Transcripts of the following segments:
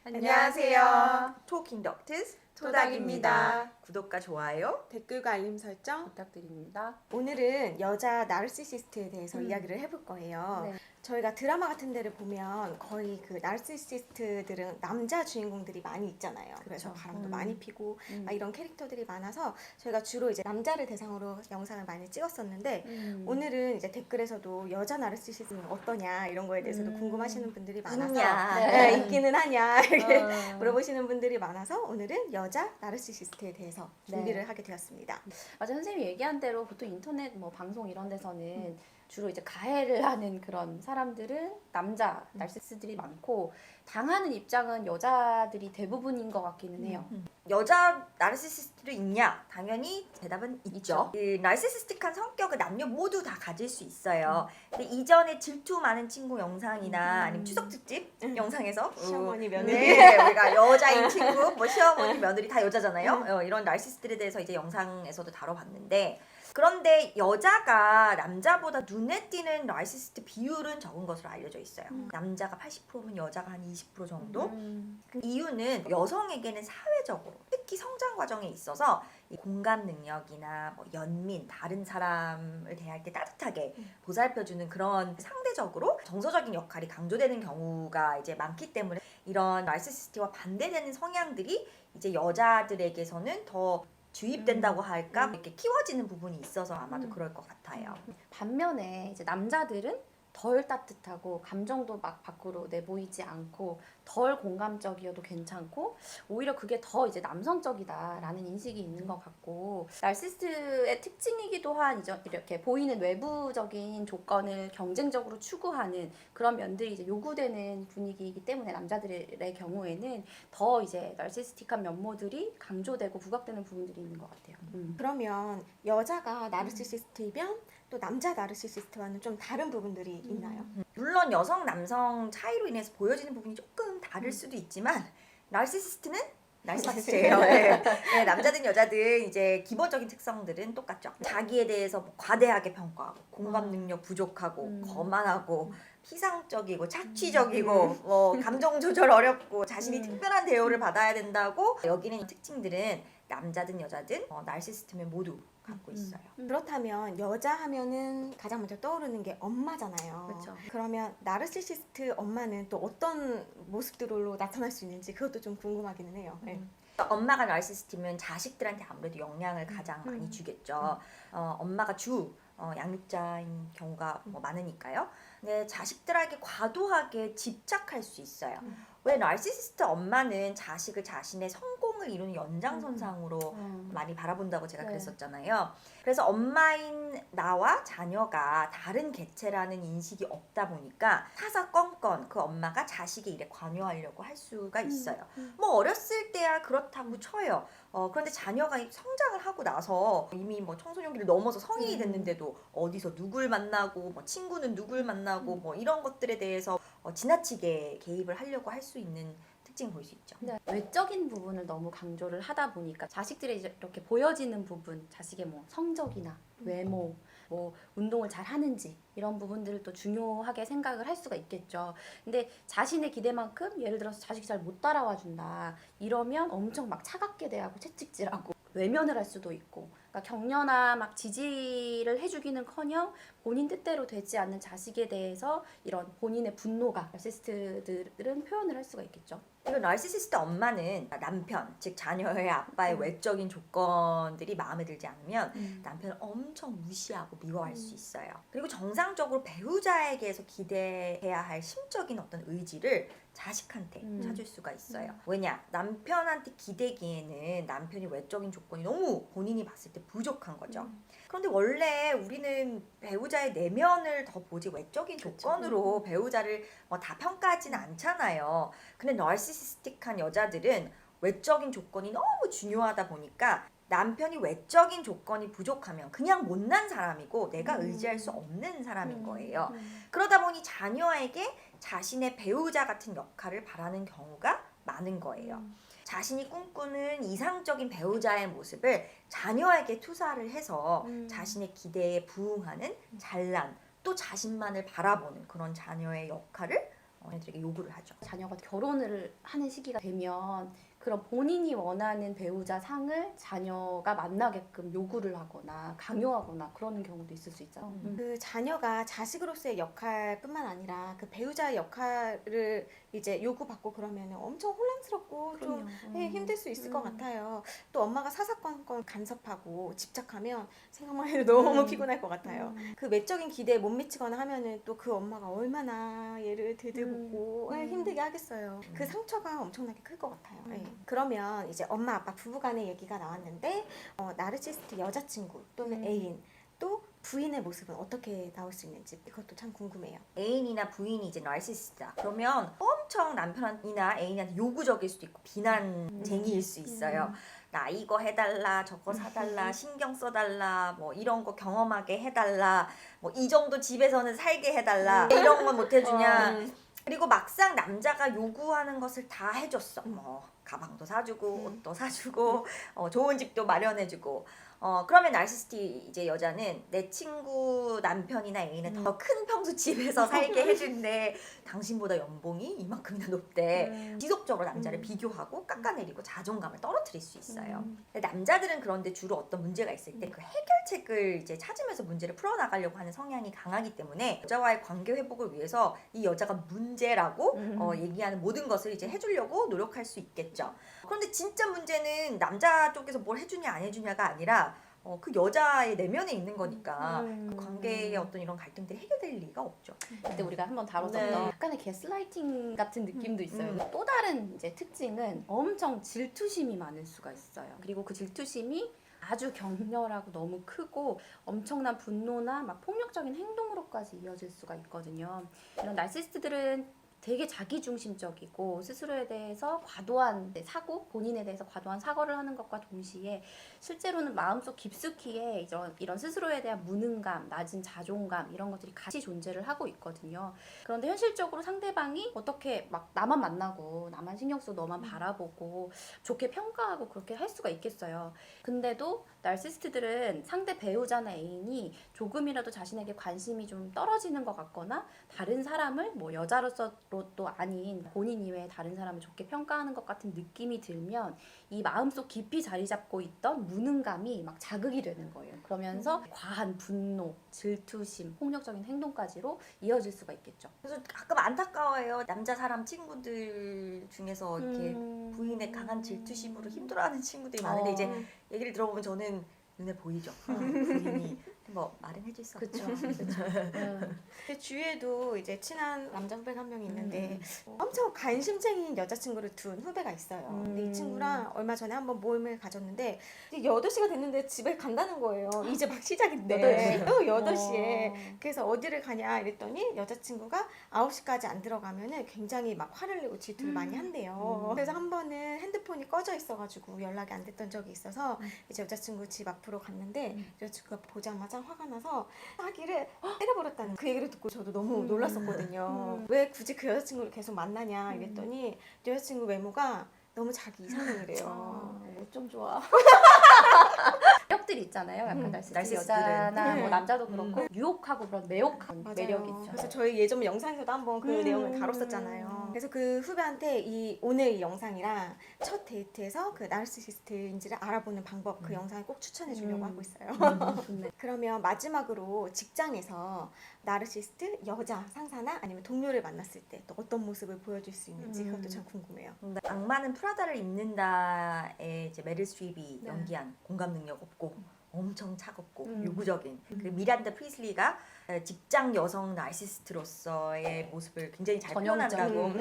안녕하세요. 토킹 덕트스 토닥입니다. 구독과 좋아요. 댓글과 알림 설정 부탁드립니다. 오늘은 여자 나르시시스트에 대해서 이야기를 해볼 거예요. 네. 저희가 드라마 같은 데를 보면 거의 그 나르시시스트들은 남자 주인공들이 많이 있잖아요. 그래서 바람도 많이 피고 막 이런 캐릭터들이 많아서 저희가 주로 이제 남자를 대상으로 영상을 많이 찍었었는데 오늘은 이제 댓글에서도 여자 나르시시즘은 어떠냐 이런 거에 대해서도 궁금하시는 분들이 많아서 있냐. 네, 있기는 하냐 이렇게 물어보시는 분들이 많아서 오늘은 여자 나르시시스트에 대해서 준비를 하게 되었습니다. 맞아, 선생님이 얘기한 대로 보통 인터넷 뭐 방송 이런 데서는 주로 이제 가해를 하는 그런 사람들은 남자 나르시스트들이 많고 당하는 입장은 여자들이 대부분인 것 같기는 해요. 여자 나르시시스트도 있냐? 당연히 대답은 있죠. 그 나르시시스틱한 성격을 남녀 모두 다 가질 수 있어요. 근데 이전에 질투 많은 친구 영상이나 아니면 추석 특집 영상에서 시어머니 며느리. 네, 우리가 여자인 친구, 뭐 시어머니 며느리 다 여자잖아요. 이런 나르시시스트에 대해서 이제 영상에서도 다뤄봤는데 그런데 여자가 남자보다 눈에 띄는 나르시시스트 비율은 적은 것으로 알려져 있어요. 남자가 80%면 여자가 한 20% 정도? 그 이유는 여성에게는 사회적으로 특히 성장 과정에 있어서 이 공감 능력이나 뭐 연민, 다른 사람을 대할 때 따뜻하게 보살펴주는 그런 상대적으로 정서적인 역할이 강조되는 경우가 이제 많기 때문에 이런 나르시시스트와 반대되는 성향들이 이제 여자들에게서는 더 주입된다고 할까 이렇게 키워지는 부분이 있어서 아마도 그럴 것 같아요. 반면에 이제 남자들은 덜 따뜻하고 감정도 막 밖으로 내보이지 않고 덜 공감적이어도 괜찮고 오히려 그게 더 이제 남성적이다라는 인식이 있는 것 같고 나르시스트의 특징이기도 한 이제 이렇게 보이는 외부적인 조건을 경쟁적으로 추구하는 그런 면들이 이제 요구되는 분위기이기 때문에 남자들의 경우에는 더 이제 나르시스틱한 면모들이 강조되고 부각되는 부분들이 있는 것 같아요. 그러면 여자가 나르시시스트이면 또 남자 나르시시스트와는 좀 다른 부분들이 있나요? 물론 여성, 남성 차이로 인해서 보여지는 부분이 조금 다를 수도 있지만 나르시시스트는 나르시시스트예요. 네. 네, 남자든 여자든 이제 기본적인 특성들은 똑같죠. 자기에 대해서 뭐 과대하게 평가하고 공감 능력 부족하고 거만하고 피상적이고 착취적이고 뭐 감정 조절 어렵고 자신이 특별한 대우를 받아야 된다고 여기는 특징들은 남자든 여자든 나르시시스트면 모두 갖고 있어요. 그렇다면 여자 하면은 가장 먼저 떠오르는 게 엄마잖아요. 그렇죠. 그러면 나르시시스트 엄마는 또 어떤 모습들로 나타날 수 있는지 그것도 좀 궁금하기는 해요. 네. 엄마가 나르시시스트면 자식들한테 아무래도 영향을 가장 많이 주겠죠. 엄마가 양육자인 경우가 뭐 많으니까요. 근데 자식들에게 과도하게 집착할 수 있어요. 왜 나르시시스트 엄마는 자식을 자신의 성공을 이루는 연장선상으로 많이 바라본다고 제가 그랬었잖아요. 그래서 엄마인 나와 자녀가 다른 개체라는 인식이 없다 보니까 사사건건 그 엄마가 자식의 일에 관여하려고 할 수가 있어요. 뭐 어렸을 때야 그렇다고 쳐요. 그런데 자녀가 성장을 하고 나서 이미 뭐 청소년기를 넘어서 성인이 됐는데도 어디서 누굴 만나고 뭐 친구는 누굴 만나고 뭐 이런 것들에 대해서 지나치게 개입을 하려고 할 수 있는 특징을 볼 수 있죠. 근데 외적인 부분을 너무 강조를 하다 보니까 자식들이 이제 이렇게 보여지는 부분, 자식의 뭐 성적이나 외모, 뭐 운동을 잘 하는지 이런 부분들을 또 중요하게 생각을 할 수가 있겠죠. 근데 자신의 기대만큼 예를 들어서 자식이 잘 못 따라와 준다 이러면 엄청 막 차갑게 대하고 채찍질하고 외면을 할 수도 있고, 그러니까 격려나 막 지지를 해주기는커녕 본인 뜻대로 되지 않는 자식에 대해서 이런 본인의 분노가 나르시스트들은 표현을 할 수가 있겠죠. 그리고 나르시시스트 엄마는 남편, 즉 자녀의 아빠의 외적인 조건들이 마음에 들지 않으면 남편을 엄청 무시하고 미워할 수 있어요. 그리고 정상적으로 배우자에게서 기대해야 할 심적인 어떤 의지를 자식한테 찾을 수가 있어요. 왜냐? 남편한테 기대기에는 남편이 외적인 조건이 너무 본인이 봤을 때 부족한 거죠. 그런데 원래 우리는 배우자의 내면을 더 보지 외적인 조건으로 배우자를 다 평가하지는 않잖아요. 근데 나르시시스틱한 여자들은 외적인 조건이 너무 중요하다 보니까 남편이 외적인 조건이 부족하면 그냥 못난 사람이고 내가 의지할 수 없는 사람인 거예요. 그러다 보니 자녀에게 자신의 배우자 같은 역할을 바라는 경우가 많은 거예요. 자신이 꿈꾸는 이상적인 배우자의 모습을 자녀에게 투사를 해서 자신의 기대에 부응하는 잘난, 또 자신만을 바라보는 그런 자녀의 역할을 애들에게 요구를 하죠. 자녀가 결혼을 하는 시기가 되면 그런 본인이 원하는 배우자 상을 자녀가 만나게끔 요구를 하거나 강요하거나 그러는 경우도 있을 수 있잖아요. 그 자녀가 자식으로서의 역할뿐만 아니라 그 배우자의 역할을 이제 요구받고 그러면 엄청 혼란스럽고 좀 힘들 수 있을 것 같아요. 또 엄마가 사사건건 간섭하고 집착하면 생각만 해도 너무 피곤할 것 같아요. 그 외적인 기대에 못 미치거나 하면은 또 그 엄마가 얼마나 얘를 들들고 힘들게 하겠어요. 그 상처가 엄청나게 클 것 같아요. 네. 그러면 이제 엄마 아빠 부부간의 얘기가 나왔는데 나르시스트 여자친구 또는 애인 또 부인의 모습은 어떻게 나올 수 있는지 이것도 참 궁금해요. 애인이나 부인이 이제 나르시시스트다. 그러면 엄청 남편이나 애인한테 요구적일 수도 있고 비난쟁이일 수 있어요. 나 이거 해달라, 저거 사달라, 신경 써달라, 뭐 이런 거 경험하게 해달라, 뭐 이 정도 집에서는 살게 해달라, 이런 건 못 해주냐. 그리고 막상 남자가 요구하는 것을 다 해줬어. 뭐 가방도 사주고 옷도 사주고 좋은 집도 마련해주고. 그러면 나르시스트 이제 여자는 내 친구 남편이나 애인은 더 큰 평수 집에서 살게 해준대. 당신보다 연봉이 이만큼이나 높대. 지속적으로 남자를 비교하고 깎아내리고 자존감을 떨어뜨릴 수 있어요. 근데 남자들은 그런데 주로 어떤 문제가 있을 때 그 해결책을 이제 찾으면서 문제를 풀어나가려고 하는 성향이 강하기 때문에 여자와의 관계 회복을 위해서 이 여자가 문제라고 얘기하는 모든 것을 이제 해주려고 노력할 수 있겠죠. 그런데 진짜 문제는 남자 쪽에서 뭘 해주냐 안 해주냐가 아니라 그 여자의 내면에 있는 거니까 그 관계의 어떤 이런 갈등들이 해결될 리가 없죠. 그때 우리가 한번 다뤘었던 네. 약간의 게슬라이팅 같은 느낌도 있어요. 또 다른 이제 특징은 엄청 질투심이 많을 수가 있어요. 그리고 그 질투심이 아주 격렬하고 너무 크고 엄청난 분노나 막 폭력적인 행동으로까지 이어질 수가 있거든요. 이런 나르시스트들은 되게 자기중심적이고 스스로에 대해서 과도한 사고, 본인에 대해서 과도한 사고를 하는 것과 동시에 실제로는 마음속 깊숙이에 이런 스스로에 대한 무능감, 낮은 자존감 이런 것들이 같이 존재를 하고 있거든요. 그런데 현실적으로 상대방이 어떻게 막 나만 만나고 나만 신경 쓰고 너만 바라보고 좋게 평가하고 그렇게 할 수가 있겠어요. 근데도 나르시스트들은 상대 배우자나 애인이 조금이라도 자신에게 관심이 좀 떨어지는 것 같거나 다른 사람을 뭐 여자로서도 아닌 본인 이외에 다른 사람을 좋게 평가하는 것 같은 느낌이 들면 이 마음속 깊이 자리 잡고 있던 무능감이 막 자극이 되는 거예요. 그러면서 과한 분노, 질투심, 폭력적인 행동까지로 이어질 수가 있겠죠. 그래서 가끔 안타까워요. 남자 사람 친구들 중에서 이렇게 부인의 강한 질투심으로 힘들어하는 친구들이 많은데 이제 얘기를 들어보면 저는 눈에 보이죠. 부인이 뭐 말은 해줄 수 없죠. 제 주위에도 이제 친한 남자 후배가 한 명 있는데 엄청 관심쟁이인 여자친구를 둔 후배가 있어요. 근데 이 친구랑 얼마 전에 한번 모임을 가졌는데 이제 8시가 됐는데 집에 간다는 거예요. 이제 막 시작인데 8시에 그래서 어디를 가냐 이랬더니 여자친구가 9시까지 안 들어가면은 굉장히 막 화를 내고 질투를 많이 한대요. 그래서 한 번은 핸드폰이 꺼져 있어가지고 연락이 안 됐던 적이 있어서 이제 여자친구 집 앞으로 갔는데 여자친구가 보자마자 화가 나서 아기를 때려버렸다는 그 얘기를 듣고 저도 너무 놀랐었거든요. 왜 굳이 그 여자친구를 계속 만나냐 이랬더니 여자친구 외모가 너무 자기 이상형이래요. 좀 좋아. 매력들이 있잖아요. 약간 나르시스트 여자나 뭐 남자도 그렇고 유혹하고 그런 매혹한 맞아요. 매력이 있죠. 그래서 저희 예전 영상에서도 한번 그 내용을 다뤘었잖아요. 그래서 그 후배한테 오늘 이 영상이랑 첫 데이트에서 그 나르시시스트인지를 알아보는 방법 그 영상을 꼭 추천해 주려고 하고 있어요. 좋네. 그러면 마지막으로 직장에서 나르시스트 여자 상사나 아니면 동료를 만났을 때 또 어떤 모습을 보여줄 수 있는지 그것도 참 궁금해요. 악마는 프라다를 입는다에 이제 메릴 스트립이 연기한 공감 능력 없고 엄청 차갑고 요구적인 그 미란다 프리슬리가 직장 여성 나르시스트로서의 모습을 굉장히 잘 표현한다고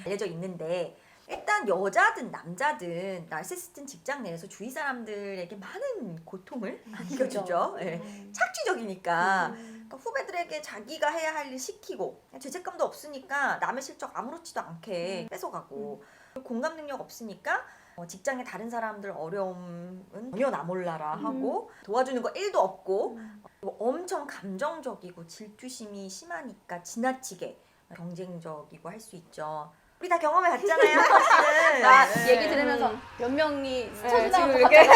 알려져 있는데 일단 여자든 남자든 나르시스트는 직장 내에서 주위 사람들에게 많은 고통을 안겨주죠. 네. 착취적이니까 그러니까 후배들에게 자기가 해야 할 일 시키고 죄책감도 없으니까 남의 실적 아무렇지도 않게 뺏어가고 공감 능력 없으니까 직장의 다른 사람들 어려움은 전혀 나 몰라라 하고 도와주는 거 1도 없고 엄청 감정적이고 질투심이 심하니까 지나치게 경쟁적이고 할 수 있죠. 우리 다 경험해 봤잖아요. 사실은. 나 얘기 들으면서 몇 명이 스쳐지나가 지금 갑자기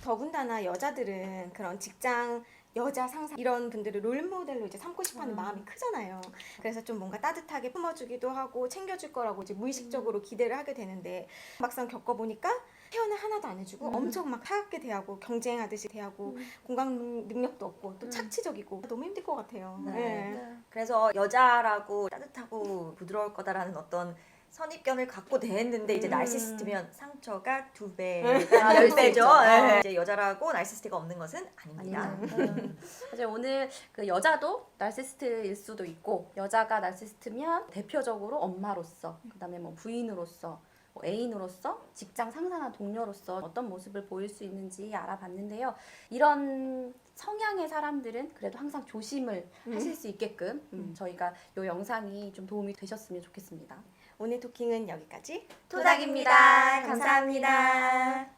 더군다나 여자들은 그런 직장 여자 상사 이런 분들을 롤모델로 이제 삼고 싶어하는 마음이 크잖아요. 그래서 좀 뭔가 따뜻하게 품어주기도 하고 챙겨줄 거라고 이제 무의식적으로 기대를 하게 되는데 막상 겪어보니까 케어는 하나도 안 해주고 엄청 막 차갑게 대하고 경쟁하듯이 대하고 공감 능력도 없고 또 착취적이고 너무 힘들 것 같아요. 네. 네. 그래서 여자라고 따뜻하고 부드러울 거다라는 어떤 선입견을 갖고 대했는데 이제 나르시시스트면 상처가 2배가 될 수 10배죠. 있죠. 네. 이제 여자라고 나르시시스트가 없는 것은 아닙니다. 아니다. 사실 오늘 그 여자도 나르시시스트일 수도 있고 여자가 나르시시스트면 대표적으로 엄마로서 그다음에 뭐 부인으로서 뭐 애인으로서 직장 상사나 동료로서 어떤 모습을 보일 수 있는지 알아봤는데요. 이런 성향의 사람들은 그래도 항상 조심을 하실 수 있게끔 저희가 이 영상이 좀 도움이 되셨으면 좋겠습니다. 오늘 토킹은 여기까지. 토닥입니다. 감사합니다.